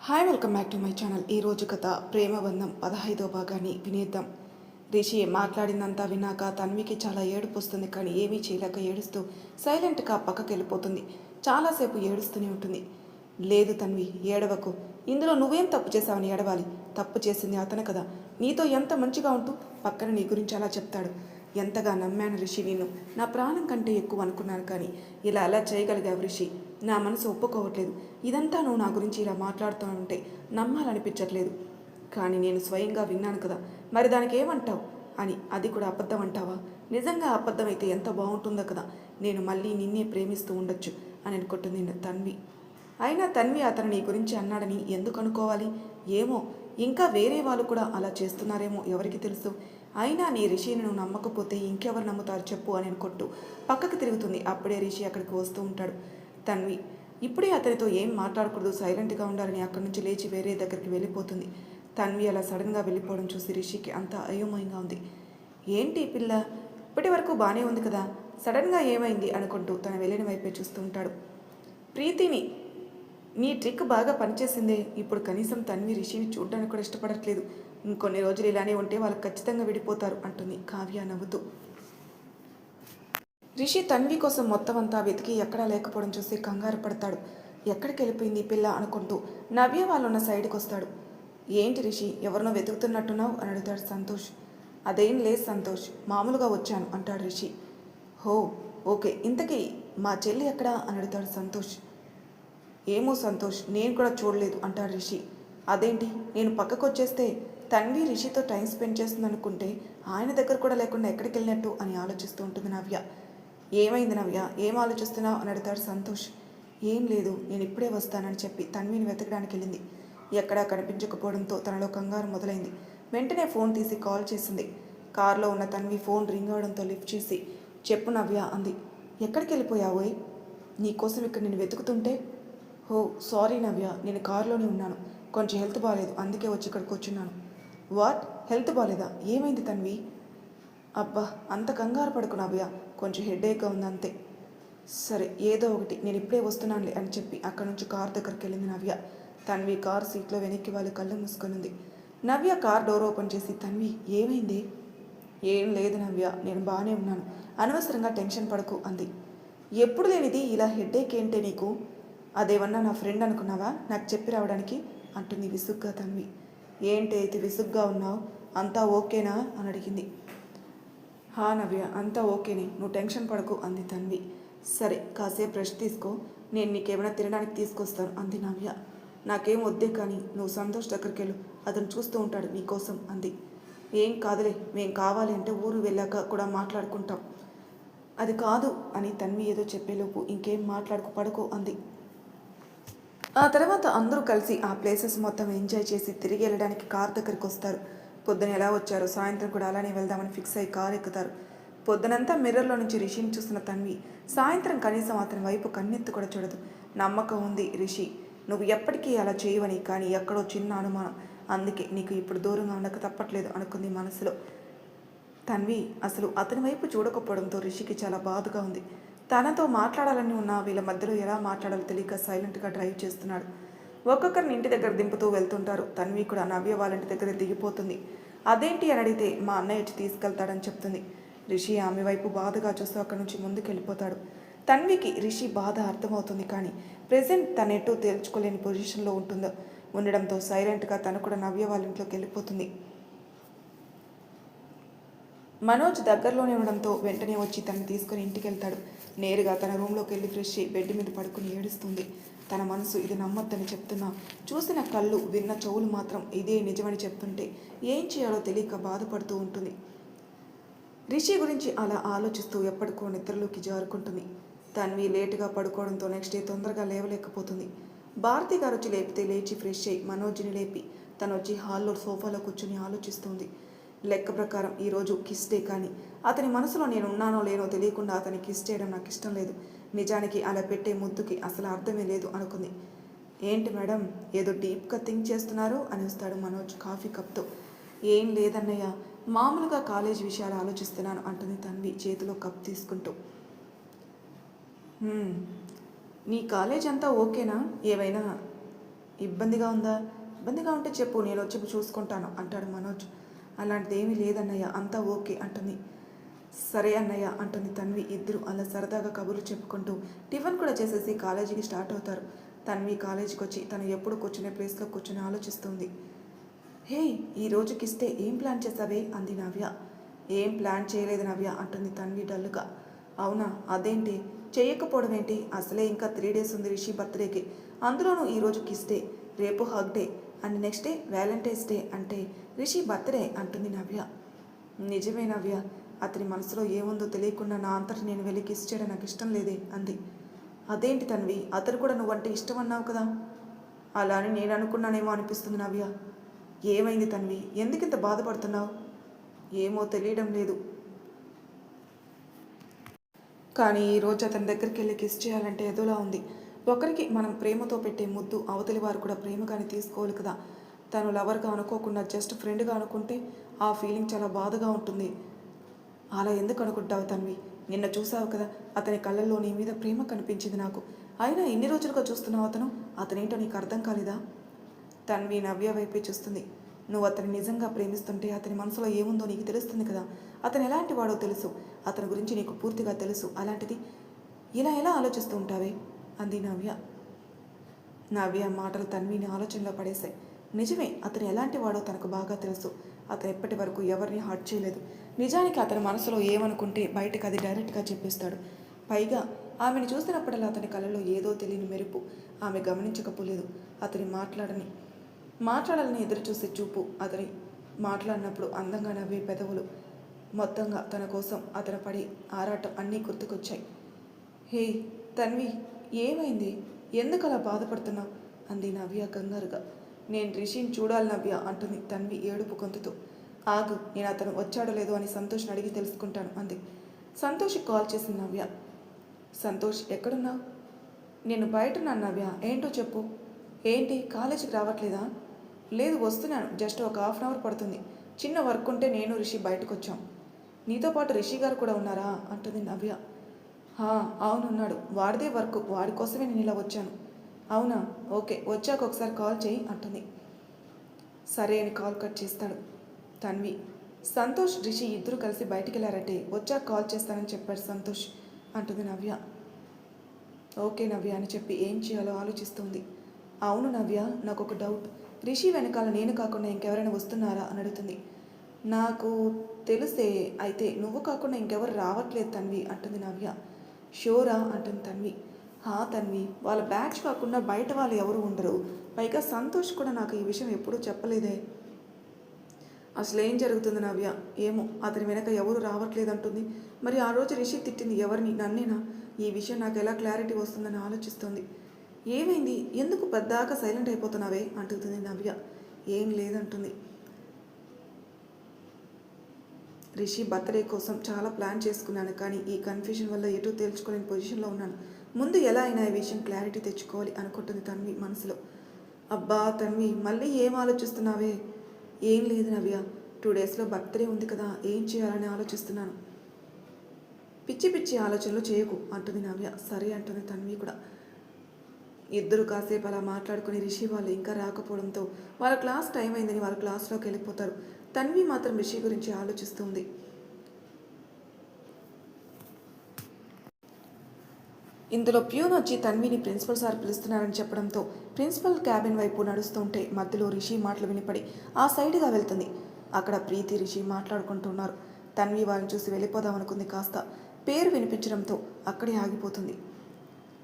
Hi welcome back to my channel. ఈరోజు కథ ప్రేమబంధం 15వ భాగాన్ని వినేద్దాం. రిషి మాట్లాడిందంతా విన్నాక తన్వికి చాలా ఏడుపు వస్తుంది. కానీ ఏమీ చేయలేక ఏడుస్తూ సైలెంట్గా పక్కకి వెళ్ళిపోతుంది. చాలాసేపు ఏడుస్తూనే ఉంటుంది. లేదు తన్వి, ఏడవకు. ఇందులో నువ్వేం తప్పు చేశావని ఏడవాలి? తప్పు చేసింది అతను కదా. నీతో ఎంత మంచిగా ఉంటూ పక్కన నీ గురించి అలా చెప్తాడు. ఎంతగా నమ్మాను రిషి, నిన్ను నా ప్రాణం కంటే ఎక్కువ అనుకున్నాను. కానీ ఇలా అలా చేయగలిగావు రిషి. నా మనసు ఒప్పుకోవట్లేదు. ఇదంతా నువ్వు నా గురించి ఇలా మాట్లాడుతూ ఉంటే నమ్మాలనిపించట్లేదు. కానీ నేను స్వయంగా విన్నాను కదా, మరి దానికి ఏమంటావు అని. అది కూడా అబద్ధం అంటావా? నిజంగా అబద్ధమైతే ఎంత బాగుంటుందో కదా. నేను మళ్ళీ నిన్నే ప్రేమిస్తూ ఉండొచ్చు అని అనుకుంటుంది తన్వి. అయినా తన్వి అతను నీ గురించి అన్నాడని ఎందుకు అనుకోవాలి? ఏమో, ఇంకా వేరే వాళ్ళు కూడా అలా చేస్తున్నారేమో, ఎవరికి తెలుసు. అయినా నీ రిషిని నువ్వు నమ్మకపోతే ఇంకెవరు నమ్ముతారు చెప్పు అని అనుకుంటూ పక్కకు తిరుగుతుంది. అప్పుడే రిషి అక్కడికి వస్తూ ఉంటాడు. తన్వి ఇప్పుడే అతనితో ఏం మాట్లాడకూడదు, సైలెంట్గా ఉండాలని అక్కడి నుంచి లేచి వేరే దగ్గరికి వెళ్ళిపోతుంది. తన్వి అలా సడన్గా వెళ్ళిపోవడం చూసి రిషికి అంతా అయోమయంగా ఉంది. ఏంటి ఈ పిల్ల, ఇప్పటి వరకు బాగానే ఉంది కదా, సడన్గా ఏమైంది అనుకుంటూ తన వెళ్ళిన వైపే చూస్తూ ఉంటాడు. ప్రీతిని, నీ ట్రిక్ బాగా పనిచేసిందే. ఇప్పుడు కనీసం తన్వి రిషిని చూడడానికి కూడా ఇష్టపడట్లేదు. ఇంకొన్ని రోజులు ఇలానే ఉంటే వాళ్ళు ఖచ్చితంగా విడిపోతారు అంటుంది కావ్య నవ్వుతూ. రిషి తన్వి కోసం మొత్తం అంతా వెతికి ఎక్కడా లేకపోవడం చూసి కంగారు పడతాడు. ఎక్కడికి వెళ్ళిపోయింది ఈ పిల్ల అనుకుంటూ నవ్య వాళ్ళున్న సైడ్కి వస్తాడు. ఏంటి రిషి, ఎవరినో వెతుకుతున్నట్టున్నావు అని అడుగుతాడు సంతోష్. అదేం లేదు సంతోష్, మామూలుగా వచ్చాను అంటాడు రిషి. హో ఓకే, ఇంతకీ మా చెల్లి ఎక్కడా అని అడుగుతాడు సంతోష్. ఏమో సంతోష్, నేను కూడా చూడలేదు అంటాడు రిషి. అదేంటి, నేను పక్కకు వచ్చేస్తే తన్వి రిషితో టైం స్పెండ్ చేస్తుంది అనుకుంటే ఆయన దగ్గర కూడా లేకుండా ఎక్కడికి వెళ్ళినట్టు అని ఆలోచిస్తూ ఉంటుంది నవ్య. ఏమైంది నవ్య, ఏం ఆలోచిస్తున్నావు అని అడుగుతాడు సంతోష్. ఏం లేదు, నేను ఇప్పుడే వస్తానని చెప్పి తన్విని వెతకడానికి వెళ్ళింది. ఎక్కడా కనిపించకపోవడంతో తనలో కంగారు మొదలైంది. వెంటనే ఫోన్ తీసి కాల్ చేసింది. కారులో ఉన్న తన్వి ఫోన్ రింగ్ అవడంతో లిఫ్ట్ చేసి చెప్పు నవ్య అంది. ఎక్కడికి వెళ్ళిపోయావోయ్? నీకోసం ఇక్కడ నేను వెతుకుతుంటే. హో సారీ నవ్య, నేను కారులోనే ఉన్నాను, కొంచెం హెల్త్ బాగాలేదు, అందుకే వచ్చి ఇక్కడికి వచ్చున్నాను. వాట్, హెల్త్ బాగాలేదా? ఏమైంది తన్వి? అబ్బా అంత కంగారు పడుకు నవ్య, కొంచెం హెడేక్గా ఉంది అంతే. సరే ఏదో ఒకటి, నేను ఇప్పుడే వస్తున్నానులే అని చెప్పి అక్కడి నుంచి కార్ దగ్గరికి వెళ్ళింది నవ్య. తన్వి కార్ సీట్లో వెనక్కి వాళ్ళు కళ్ళు మూసుకొనింది. నవ్య కార్ డోర్ ఓపెన్ చేసి తన్వి ఏమైంది? ఏం లేదు నవ్య, నేను బాగానే ఉన్నాను, అనవసరంగా టెన్షన్ పడకు అంది. ఎప్పుడు లేనిది ఇలా హెడేక్ ఏంటే నీకు? అదేమన్నా నా ఫ్రెండ్ అనుకున్నావా నాకు చెప్పి రావడానికి అంటుంది విసుగ్గా తన్వి. ఏంటి అయితే విసుగ్గా ఉన్నావు, అంతా ఓకేనా అని అడిగింది. హా నవ్య, అంతా ఓకేనే, నువ్వు టెన్షన్ పడకు అంది తన్వి. సరే కాసేపు రెస్ట్ తీసుకో, నేను నీకేమైనా తినడానికి తీసుకొస్తాను అంది నవ్య. నాకేం వద్దే, కానీ నువ్వు సంతోష్ దగ్గరికి వెళ్ళు, అతను చూస్తూ ఉంటాడు నీకోసం అంది. ఏం కాదులే, మేం కావాలి అంటే ఊరు వెళ్ళాక కూడా మాట్లాడుకుంటాం. అది కాదు అని తన్వి ఏదో చెప్పేలోపు ఇంకేం మాట్లాడుకు పడుకో అంది. ఆ తర్వాత అందరూ కలిసి ఆ ప్లేసెస్ మొత్తం ఎంజాయ్ చేసి తిరిగి వెళ్ళడానికి కార్ దగ్గరికి వస్తారు. పొద్దున ఎలా వచ్చారో సాయంత్రం కూడా అలానే వెళ్దామని ఫిక్స్ అయ్యి కారు ఎక్కుతారు. పొద్దునంతా మిర్రర్లో నుంచి రిషిని చూస్తున్న తన్వి సాయంత్రం కనీసం అతని వైపు కన్నెత్తి కూడా చూడదు. నమ్మకం ఉంది రిషి, నువ్వు ఎప్పటికీ అలా చేయవని, కానీ ఎక్కడో చిన్న అనుమానం, అందుకే నీకు ఇప్పుడు దూరంగా ఉండక తప్పట్లేదు అనుకుంది మనసులో. తన్వి అసలు అతని వైపు చూడకపోవడంతో రిషికి చాలా బాధగా ఉంది. తనతో మాట్లాడాలని ఉన్నా వీళ్ళ మధ్యలో ఎలా మాట్లాడాలో తెలియక సైలెంట్గా డ్రైవ్ చేస్తున్నాడు. ఒక్కొక్కరిని ఇంటి దగ్గర దింపుతూ వెళ్తుంటారు. తన్వి కూడా నవ్య వాళ్ళ ఇంటి దగ్గర దిగిపోతుంది. అదేంటి అని అడిగితే మా అన్నయ్య వచ్చి తీసుకెళ్తాడని చెప్తుంది. రిషి ఆమె వైపు బాధగా చూస్తూ అక్కడి నుంచి ముందుకు వెళ్ళిపోతాడు. తన్వికి రిషి బాధ అర్థమవుతుంది, కానీ ప్రెజెంట్ తనెటూ తేల్చుకోలేని పొజిషన్లో ఉండడంతో సైలెంట్గా తను కూడా నవ్య వాళ్ళ ఇంట్లోకి వెళ్ళిపోతుంది. మనోజ్ దగ్గరలోనే ఉండడంతో వెంటనే వచ్చి తనని తీసుకుని ఇంటికి వెళ్తాడు. నేరుగా తన రూమ్లోకి వెళ్ళి ఫ్రెష్ బెడ్ మీద పడుకుని ఏడుస్తుంది. తన మనసు ఇది నమ్మొద్దని చెప్తున్నా, చూసిన కళ్ళు విన్న చెవులు మాత్రం ఇదే నిజమని చెప్తుంటే ఏం చేయాలో తెలియక బాధపడుతూ ఉంటుంది. రిషి గురించి అలా ఆలోచిస్తూ ఎప్పటికో నిద్రలోకి జారుకుంటుంది. తన్వి లేటుగా పడుకోవడంతో నెక్స్ట్ డే తొందరగా లేవలేకపోతుంది. భారతి గారు వచ్చి లేపితే లేచి ఫ్రెష్ అయ్యి మనోజ్ని లేపి తను వచ్చి హాల్లో సోఫాలో కూర్చొని ఆలోచిస్తుంది. లెక్క ప్రకారం ఈరోజు కిస్ డే, కానీ అతని మనసులో నేను ఉన్నానో లేనో తెలియకుండా అతని కిస్ చేయడం నాకు ఇష్టం లేదు. నిజానికి అలా పెట్టే ముద్దుకి అసలు అర్థమే లేదు అనుకుంది. ఏంటి మేడం, ఏదో డీప్గా థింక్ చేస్తున్నారు అని వస్తాడు మనోజ్ కాఫీ కప్తో. ఏం లేదన్నయ్య, మామూలుగా కాలేజ్ విషయాలు ఆలోచిస్తున్నాను అంటుంది తన్వి చేతిలో కప్ తీసుకుంటూ. నీ కాలేజ్ అంతా ఓకేనా? ఏవైనా ఇబ్బందిగా ఉందా? ఇబ్బందిగా ఉంటే చెప్పు, నేను వచ్చి చూసుకుంటాను అంటాడు మనోజ్. అలాంటిది ఏమీ లేదన్నయ్య, అంతా ఓకే అంటుంది. సరే అన్నయ్య అంటుంది తన్వి. ఇద్దరు అలా సరదాగా కబుర్లు చెప్పుకుంటూ టిఫిన్ కూడా చేసేసి కాలేజీకి స్టార్ట్ అవుతారు. తన్వి కాలేజీకి వచ్చి తను ఎప్పుడు కూర్చునే ప్లేస్లో కూర్చొని ఆలోచిస్తుంది. హే, ఈ రోజుకి ఇస్తే ఏం ప్లాన్ చేసావే అంది నవ్య. ఏం ప్లాన్ చేయలేదు నవ్య అంటుంది తన్వి డల్లుగా. అవునా, అదేంటి? చేయకపోవడం ఏంటి? అసలే ఇంకా 3 days ఉంది రిషి బర్త్డేకి. అందులోనూ ఈరోజు కిస్ డే, రేపు hug day and next day Valentine's day అంటే రిషి బర్త్డే అంటుంది నవ్య. నిజమే నవ్య, అతని మనసులో ఏముందో తెలియకుండా నా అంతటి నేను వెళ్ళి కిస్ చేయడం నాకు ఇష్టం లేదే అంది. అదేంటి తన్వి, అతను కూడా నువ్వంటే ఇష్టం అన్నావు కదా? అలా అని నేను అనుకున్నానేమో అనిపిస్తుంది నవ్య. ఏమైంది తన్వి, ఎందుకింత బాధపడుతున్నావు? ఏమో తెలియడం లేదు, కానీ ఈరోజు అతని దగ్గరికి వెళ్ళి కిస్ చేయాలంటే ఏదోలా ఉంది. ఒకరికి మనం ప్రేమతో పెట్టే ముద్దు అవతలి వారు కూడా ప్రేమగానే తీసుకోవాలి కదా. తను లవర్గా అనుకోకుండా జస్ట్ ఫ్రెండ్గా అనుకుంటే ఆ ఫీలింగ్ చాలా బాధగా ఉంటుంది. అలా ఎందుకు అనుకుంటావు తన్వి? నిన్న చూసావు కదా, అతని కళ్ళల్లో నీ మీద ప్రేమ కనిపించింది నాకు. అయినా ఎన్ని రోజులుగా చూస్తున్నావు అతనేంటో నీకు అర్థం కాలేదా? తన్వి నవ్య వైపే చూస్తుంది. నువ్వు అతన్ని నిజంగా ప్రేమిస్తుంటే అతని మనసులో ఏముందో నీకు తెలుస్తుంది కదా. అతను ఎలాంటి వాడో తెలుసు, అతని గురించి నీకు పూర్తిగా తెలుసు. అలాంటిది ఇలా ఎలా ఆలోచిస్తూ ఉంటావే అంది నవ్య. నవ్య మాటలు తన్విని ఆలోచనలో పడేశాయి. నిజమే, అతను ఎలాంటి వాడో తనకు బాగా తెలుసు. అతను ఎప్పటి వరకు ఎవరిని హర్ట్ చేయలేదు. నిజానికి అతని మనసులో ఏమనుకుంటే బయటకు అది డైరెక్ట్గా చెప్పేస్తాడు. పైగా ఆమెను చూసినప్పుడల్లా అతని కళ్ళలో ఏదో తెలియని మెరుపు. ఆమె గమనించకపోలేదు. అతని మాట్లాడాలని ఎదురు చూసే చూపు, అతని మాట్లాడినప్పుడు అందంగా నవ్వే పెదవులు, మొత్తంగా తన కోసం అతను పడి ఆరాటం అన్నీ గుర్తుకొచ్చాయి. హే తన్వి, ఏమైంది? ఎందుకు అలా బాధపడుతున్నావు అంది నవ్య కంగారుగా. నేను రిషిని చూడాలి నవ్య అంటుంది తన్వి ఏడుపు గొంతుతో. ఆగు, నేను అతను వచ్చాడో లేదో అని సంతోష్ని అడిగి తెలుసుకుంటాను అంది. సంతోష్కి కాల్ చేసింది నవ్య. సంతోష్, ఎక్కడున్నావు? నేను బయటన్నాను నవ్య, ఏంటో చెప్పు. ఏంటి, కాలేజీకి రావట్లేదా? లేదు, వస్తున్నాను, జస్ట్ ఒక 1/2 hour పడుతుంది. చిన్న వర్క్ ఉంటే నేను రిషి బయటకు వచ్చాం. నీతో పాటు రిషి గారు కూడా ఉన్నారా అంటుంది నవ్య. అవునున్నాడు, వాడిదే వర్క్, వాడి కోసమే నేను ఇలా వచ్చాను. అవునా, ఓకే, వచ్చాక ఒకసారి కాల్ చేయి అంటుంది. సరే అని కాల్ కట్ చేస్తాడు. తన్వి, సంతోష్ రిషి ఇద్దరు కలిసి బయటికి వెళ్ళారంటే వచ్చాక కాల్ చేస్తానని చెప్పాడు సంతోష్ అంటుంది నవ్య. ఓకే నవ్య అని చెప్పి ఏం చేయాలో ఆలోచిస్తుంది. అవును నవ్య, నాకు ఒక డౌట్. రిషి వెనకాల నేను కాకుండా ఇంకెవరైనా వస్తున్నారా అని అడుగుతుంది. నాకు తెలిసే, అయితే నువ్వు కాకుండా ఇంకెవరు రావట్లేదు తన్వి అంటుంది నవ్య. షోరా అంటుంది తన్వి. తన్వి, వాళ్ళ బ్యాచ్ కాకుండా బయట వాళ్ళు ఎవరు ఉండరు. పైగా సంతోష్ కూడా నాకు ఈ విషయం ఎప్పుడూ చెప్పలేదే. అసలు ఏం జరుగుతుంది నవ్య? ఏమో, అతని వెనక ఎవరు రావట్లేదంటుంది. మరి ఆ రోజు రిషి తిట్టింది ఎవరిని? నన్నేనా? ఈ విషయం నాకు ఎలా క్లారిటీ వస్తుందని ఆలోచిస్తుంది. ఏమైంది, ఎందుకు పెద్దాక సైలెంట్ అయిపోతున్నావే అంటుంది నవ్య. ఏం లేదంటుంది. రిషి బర్త్డే కోసం చాలా ప్లాన్ చేసుకున్నాను, కానీ ఈ కన్ఫ్యూజన్ వల్ల ఎటూ తేల్చుకోలేని పొజిషన్లో ఉన్నాను. ముందు ఎలా అయినా ఈ విషయం క్లారిటీ తెచ్చుకోవాలి అనుకుంటుంది తన్వి మనసులో. అబ్బా తన్వి, మళ్ళీ ఏం ఆలోచిస్తున్నావే? ఏం లేదు నవ్య, 2 daysలో బర్త్డే ఉంది కదా, ఏం చేయాలని ఆలోచిస్తున్నాను. పిచ్చి పిచ్చి ఆలోచనలు చేయకు అంటుంది నవ్య. సరే అంటుంది తన్వి కూడా. ఇద్దరు కాసేపు అలా మాట్లాడుకుని రిషి వాళ్ళు ఇంకా రాకపోవడంతో వాళ్ళ క్లాస్ టైం అయిందని వాళ్ళ క్లాస్లోకి వెళ్ళిపోతారు. తన్వి మాత్రం రిషి గురించి ఆలోచిస్తుంది. ఇందులో ప్యూన్ వచ్చి తన్విని ప్రిన్సిపల్ సార్ పిలుస్తున్నారని చెప్పడంతో ప్రిన్సిపల్ క్యాబిన్ వైపు నడుస్తుంటే మధ్యలో రిషి మాటలు వినిపడి ఆ సైడ్గా వెళ్తుంది. అక్కడ ప్రీతి రిషి మాట్లాడుకుంటున్నారు. తన్వి వాళ్ళని చూసి వెళ్ళిపోదాం అనుకుంది. కాస్త పేరు వినిపించడంతో అక్కడే ఆగిపోతుంది.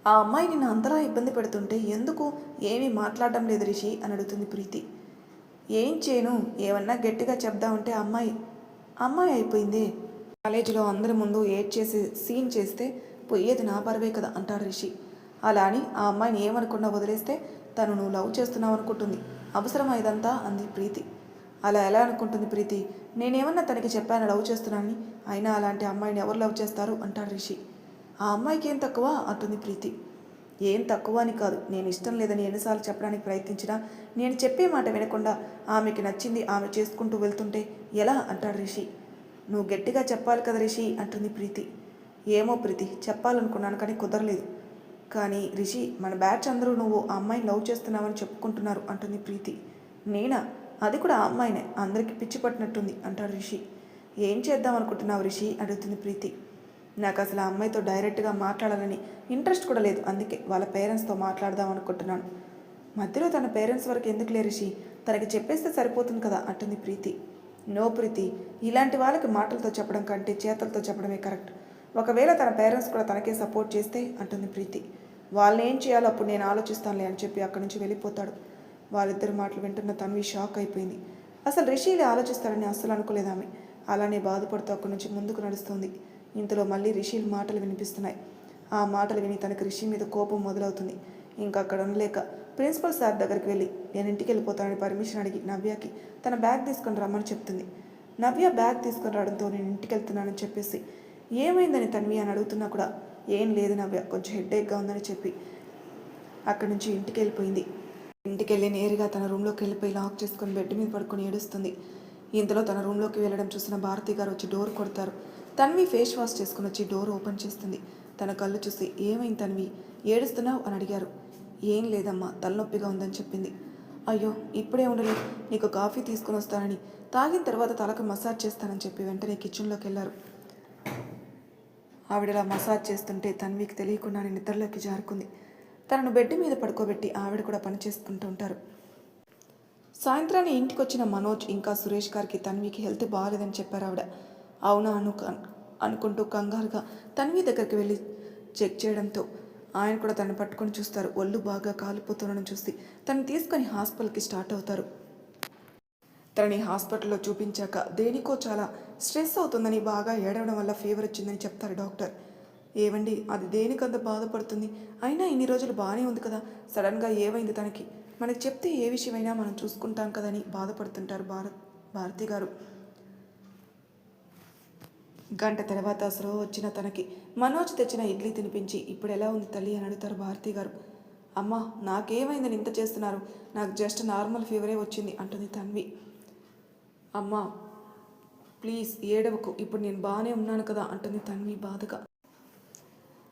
ఆ అమ్మాయి నిన్ను అంతలా ఇబ్బంది పెడుతుంటే ఎందుకు ఏమీ మాట్లాడడం లేదు రిషి అని అడుగుతుంది ప్రీతి. ఏం చేయను, ఏమన్నా గట్టిగా చెప్దామంటే అమ్మాయి అయిపోయింది. కాలేజీలో అందరి ముందు చేసి సీన్ చేస్తే పోయేది నా పరువే కదా అంటాడు రిషి. అలా అని ఆ అమ్మాయిని ఏమనకుండా వదిలేస్తే తను నువ్వు లవ్ చేస్తున్నావు అనుకుంటుంది. అవసరమా ఇదంతా అంది ప్రీతి. అలా ఎలా అనుకుంటుంది ప్రీతి? నేనేమన్నా తనకి చెప్పాను లవ్ చేస్తున్నానని? అయినా అలాంటి అమ్మాయిని ఎవరు లవ్ చేస్తారు అంటాడు రిషి. ఆ అమ్మాయికి ఏం తక్కువ అంటుంది ప్రీతి. ఏం తక్కువ అని కాదు, నేను ఇష్టం లేదని ఎన్నిసార్లు చెప్పడానికి ప్రయత్నించినా నేను చెప్పే మాట వినకుండా ఆమెకి నచ్చింది ఆమె చేసుకుంటూ వెళ్తుంటే ఎలా అంటాడు రిషి. నువ్వు గట్టిగా చెప్పాలి కదా రిషి అంటుంది ప్రీతి. ఏమో ప్రీతి, చెప్పాలనుకున్నాను కానీ కుదరలేదు. కానీ రిషి, మన బ్యాచ్ అందరూ నువ్వు ఆ అమ్మాయిని లవ్ చేస్తున్నావని చెప్పుకుంటున్నారు అంటుంది ప్రీతి. నేనా? అది కూడా ఆ అమ్మాయినే, అందరికీ పిచ్చి పట్టినట్టుంది అంటాడు రిషి. ఏం చేద్దాం అనుకుంటున్నావు రిషి అడుగుతుంది ప్రీతి. నాకు అసలు ఆ అమ్మాయితో డైరెక్ట్గా మాట్లాడాలని ఇంట్రెస్ట్ కూడా లేదు, అందుకే వాళ్ళ పేరెంట్స్తో మాట్లాడదాం అనుకుంటున్నాను. మధ్యలో తన పేరెంట్స్ వరకు ఎందుకు లే రిషి, తనకి చెప్పేస్తే సరిపోతుంది కదా అంటుంది ప్రీతి. నో ప్రీతి, ఇలాంటి వాళ్ళకి మాటలతో చెప్పడం కంటే చేతలతో చెప్పడమే కరెక్ట్. ఒకవేళ తన పేరెంట్స్ కూడా తనకే సపోర్ట్ చేస్తే అంటుంది ప్రీతి. వాళ్ళని ఏం చేయాలో అప్పుడు నేను ఆలోచిస్తానులే అని చెప్పి అక్కడి నుంచి వెళ్ళిపోతాడు. వాళ్ళిద్దరి మాటలు వింటున్న తన్వి షాక్ అయిపోయింది. అసలు రిషి ఇలా ఆలోచిస్తాడని అస్సలు అనుకోలేదు ఆమె. అలానే బాధపడుతూ అక్కడి నుంచి ముందుకు నడుస్తుంది. ఇంతలో మళ్ళీ రిషి మాటలు వినిపిస్తున్నాయి. ఆ మాటలు విని తనకు రిషి మీద కోపం మొదలవుతుంది. ఇంకా అక్కడ ఉండలేక ప్రిన్సిపల్ సార్ దగ్గరికి వెళ్ళి నేను ఇంటికి వెళ్ళిపోతానని పర్మిషన్ అడిగి నవ్యకి తన బ్యాగ్ తీసుకొని రమ్మని చెప్తుంది. నవ్య బ్యాగ్ తీసుకొని రావడంతో నేను ఇంటికి వెళ్తున్నానని చెప్పేసి ఏమైందని తన్వి అని అడుగుతున్నా కూడా ఏం లేదు నవ్య, కొంచెం హెడ్ఏక్గా ఉందని చెప్పి అక్కడి నుంచి ఇంటికి వెళ్ళిపోయింది. ఇంటికి వెళ్ళి నేరుగా తన రూమ్లోకి వెళ్ళిపోయి లాక్ చేసుకొని బెడ్ మీద పడుకొని ఏడుస్తుంది. ఇంతలో తన రూమ్లోకి వెళ్ళడం చూసిన భారతి గారు వచ్చి డోర్ కొడతారు. తన్వి ఫేస్ వాష్ చేసుకుని వచ్చి డోర్ ఓపెన్ చేస్తుంది. తన కళ్ళు చూసి ఏమైంది తన్వి, ఏడుస్తున్నావు అని అడిగారు. ఏం లేదమ్మా, తలనొప్పిగా ఉందని చెప్పింది. అయ్యో ఇప్పుడే ఉండలేదు, నీకు కాఫీ తీసుకుని వస్తానని, తాగిన తర్వాత తలకు మసాజ్ చేస్తానని చెప్పి వెంటనే కిచెన్లోకి వెళ్ళారు. ఆవిడలా మసాజ్ చేస్తుంటే తన్వికి తెలియకుండానే నిద్రలోకి జారుకుంది. తనను బెడ్ మీద పడుకోబెట్టి ఆవిడ కూడా పని చేసుకుంటూ ఉంటారు. సాయంత్రాన్ని ఇంటికి వచ్చిన మనోజ్ ఇంకా సురేష్ గారికి తన్వికి హెల్త్ బాగాలేదని చెప్పారు ఆవిడ. అవునా అనుకుంటూ కంగారుగా తన్వి దగ్గరికి వెళ్ళి చెక్ చేయడంతో ఆయన కూడా తను పట్టుకొని చూస్తారు. ఒళ్ళు బాగా కాలిపోతుండడం చూసి తను తీసుకొని హాస్పిటల్కి స్టార్ట్ అవుతారు. తనని హాస్పిటల్లో చూపించాక దేనికో చాలా స్ట్రెస్ అవుతుందని, బాగా ఏడవడం వల్ల ఫీవర్ వచ్చిందని చెప్తారు డాక్టర్. ఏవండి, అది దేనికంత బాధపడుతుంది, అయినా ఇన్ని రోజులు బాగానే ఉంది కదా, సడన్గా ఏమైంది తనకి, మనకి చెప్తే ఏ విషయమైనా మనం చూసుకుంటాం కదని బాధపడుతుంటారు భారతి గారు. గంట తర్వాత అసలు వచ్చిన తనకి మనోజ్ తెచ్చిన ఇడ్లీ తినిపించి ఇప్పుడు ఎలా ఉంది తల్లి అని అడుగుతారు భారతి గారు. అమ్మ, నాకేమైందని ఇంత చేస్తున్నారు, నాకు జస్ట్ నార్మల్ ఫీవరే వచ్చింది అంటుంది తన్వి. అమ్మ ప్లీజ్ ఏడవకు, ఇప్పుడు నేను బాగానే ఉన్నాను కదా అంటుంది తన్వి బాధగా.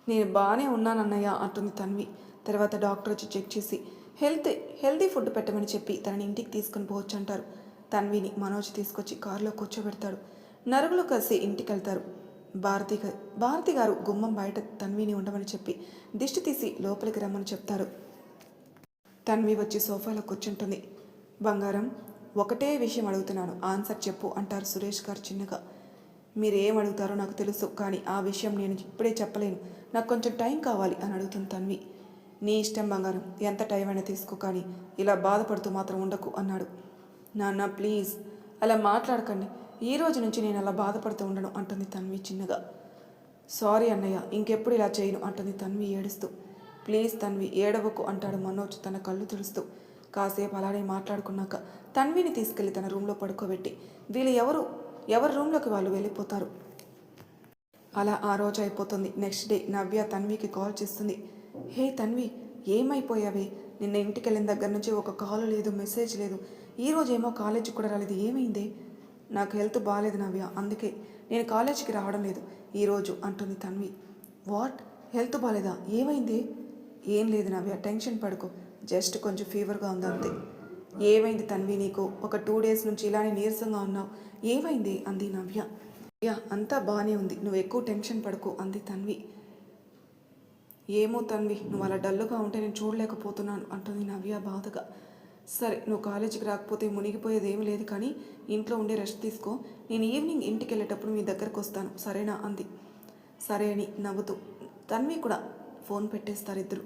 నేను బాగానే ఉన్నానన్నయ్య అంటుంది తన్వి. తర్వాత డాక్టర్ వచ్చి చెక్ చేసి హెల్తీ ఫుడ్ పెట్టమని చెప్పి తనని ఇంటికి తీసుకుని పోవచ్చు అంటారు. తన్విని మనోజ్ తీసుకొచ్చి కారులో కూర్చోబెడతాడు. నలుగురు కలిసి ఇంటికి వెళ్తారు. భారతి గారు గుమ్మం బయట తన్విని ఉండమని చెప్పి దిష్టి తీసి లోపలికి రమ్మని చెప్తారు. తన్వి వచ్చి సోఫాలో కూర్చుంటుంది. బంగారం, ఒకటే విషయం అడుగుతున్నాను, ఆన్సర్ చెప్పు అంటారు సురేష్ గారు చిన్నగా. మీరేం అడుగుతారో నాకు తెలుసు, కానీ ఆ విషయం నేను ఇప్పుడే చెప్పలేను, నాకు కొంచెం టైం కావాలి అని అడుగుతుంది తన్వి. నీ ఇష్టం బంగారం, ఎంత టైం అయినా తీసుకో, కానీ ఇలా బాధపడుతూ మాత్రం ఉండకు అన్నాడు. నాన్న ప్లీజ్ అలా మాట్లాడకండి, ఈ రోజు నుంచి నేను అలా బాధపడుతూ ఉండను అంటుంది తన్వి చిన్నగా. సారీ అన్నయ్య, ఇంకెప్పుడు ఇలా చేయను అంటుంది తన్వి ఏడుస్తూ. ప్లీజ్ తన్వి ఏడవకు అంటాడు మనోజ్ తన కళ్ళు తుడుస్తూ. కాసేపు అలానే మాట్లాడుకున్నాక తన్విని తీసుకెళ్లి తన రూమ్లో పడుకోబెట్టి వీళ్ళు ఎవరి రూమ్లోకి వాళ్ళు వెళ్ళిపోతారు. అలా ఆ రోజు అయిపోతుంది. నెక్స్ట్ డే నవ్య తన్వికి కాల్ చేస్తుంది. హే తన్వి, ఏమైపోయావే, నిన్న ఇంటికి వెళ్ళిన దగ్గర నుంచి ఒక కాల్ లేదు, మెసేజ్ లేదు, ఈరోజేమో కాలేజీకి కూడా రాలేదు, ఏమైందే? నాకు హెల్త్ బాగాలేదు నవ్య, అందుకే నేను కాలేజీకి రావడం లేదు ఈరోజు అంటుంది తన్వి. వాట్, హెల్త్ బాగాలేదా, ఏమైంది? ఏం లేదు నవ్య, టెన్షన్ పడుకో, జస్ట్ కొంచెం ఫీవర్గా ఉంది అంతే. ఏమైంది తన్వి నీకు, ఒక 2 డేస్ నుంచి ఇలానే నీరసంగా ఉన్నావు, ఏమైంది అంది నవ్య. అంతా బాగానే ఉంది, నువ్వు ఎక్కువ టెన్షన్ పడుకో అంది తన్వి. ఏమో తన్వి, నువ్వు అలా డల్లుగా ఉంటే నేను చూడలేకపోతున్నాను అంటుంది నవ్య బాధగా. సరే, నువ్వు కాలేజీకి రాకపోతే మునిగిపోయేది ఏమీ లేదు, కానీ ఇంట్లో ఉండే రెస్ట్ తీసుకో, నేను ఈవినింగ్ ఇంటికి వెళ్ళేటప్పుడు మీ దగ్గరకు వస్తాను సరేనా అంది. సరే అని నవ్వుతూ తన్వి కూడా ఫోన్ పెట్టేస్తారు ఇద్దరు.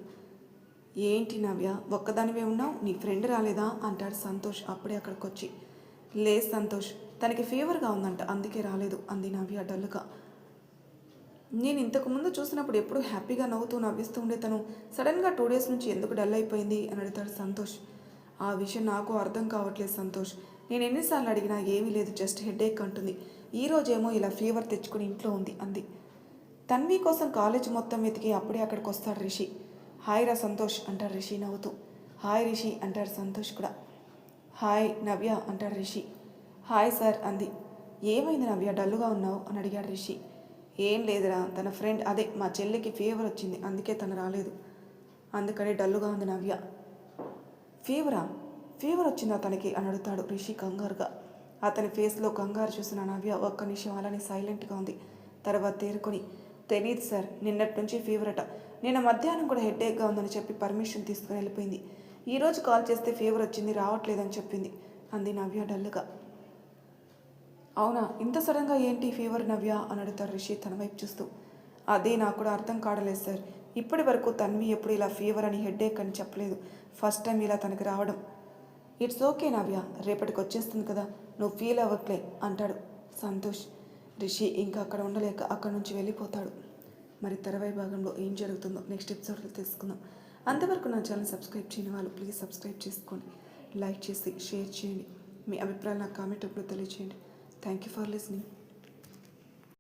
ఏంటి నవ్య, ఒక్కదానివే ఉన్నావు, నీ ఫ్రెండ్ రాలేదా అంటాడు సంతోష్ అప్పుడే అక్కడికి వచ్చి. లేదు సంతోష్, తనకి ఫీవర్గా ఉందంట, అందుకే రాలేదు అంది నవ్య డల్లుగా. నేను ఇంతకుముందు చూసినప్పుడు ఎప్పుడు హ్యాపీగా నవ్వుతూ నవ్విస్తూ ఉండే తను సడన్గా 2 డేస్ నుంచి ఎందుకు డల్ అయిపోయింది అని అడుగుతాడు సంతోష్. ఆ విషయం నాకు అర్థం కావట్లేదు సంతోష్, నేను ఎన్నిసార్లు అడిగినా ఏమీ లేదు, జస్ట్ హెడేక్ అంటుంది, ఈరోజేమో ఇలా ఫీవర్ తెచ్చుకుని ఇంట్లో ఉంది అంది. తన్వి కోసం కాలేజ్ మొత్తం వెతికి అప్పుడే అక్కడికి వస్తాడు రిషి. హాయ్ రా సంతోష్ అంటాడు రిషి నవ్వుతూ. హాయ్ రిషి అంటాడు సంతోష్ కూడా. హాయ్ నవ్య అంటాడు రిషి. హాయ్ సార్ అంది. ఏమైంది నవ్య, డల్లుగా ఉన్నావు అని అడిగాడు రిషి. ఏం లేదురా, తన ఫ్రెండ్, అదే మా చెల్లికి ఫీవర్ వచ్చింది, అందుకే తను రాలేదు. అందుకని డల్లుగా ఉంది నవ్య. ఫీవరా? ఫీవర్ వచ్చిందా తనకి అని అడుగుతాడు రిషి కంగారుగా. అతని ఫేస్లో కంగారు చూసిన నవ్య ఒక్క నిమిషం అలానే సైలెంట్గా ఉంది. తర్వాత తేరుకొని, తెలీదు సార్, నిన్నటి నుంచి ఫీవర్ అట. నిన్న మధ్యాహ్నం కూడా హెడ్ఏక్గా ఉందని చెప్పి పర్మిషన్ తీసుకుని వెళ్ళిపోయింది. ఈరోజు కాల్ చేస్తే ఫీవర్ వచ్చింది, రావట్లేదని చెప్పింది అంది నవ్య డల్లుగా. అవునా, ఇంత సడన్గా ఏంటి ఫీవర్ నవ్య అని అడుగుతాడు రిషి తన వైపు చూస్తూ. అదే నాకు కూడా అర్థం కావడలేదు సార్. ఇప్పటి వరకు తన్వి ఎప్పుడు ఇలా ఫీవర్ అని హెడ్ఏక్ అని చెప్పలేదు. ఫస్ట్ టైం ఇలా తనకి రావడం. ఇట్స్ ఓకే నవ్య, రేపటికి వచ్చేస్తుంది కదా, నువ్వు ఫీల్ అవ్వట్లే అంటాడు సంతోష్. రిషి ఇంకా అక్కడ ఉండలేక అక్కడి నుంచి వెళ్ళిపోతాడు. మరి తర్వాయి భాగంలో ఏం జరుగుతుందో నెక్స్ట్ ఎపిసోడ్లో తెలుసుకుందాం. అంతవరకు నా ఛానల్ సబ్స్క్రైబ్ చేయని వాళ్ళు ప్లీజ్ సబ్స్క్రైబ్ చేసుకోండి, లైక్ చేసి షేర్ చేయండి. మీ అభిప్రాయాలు నాకు కామెంట్ రూపంలో తెలియజేయండి. Thank you for listening.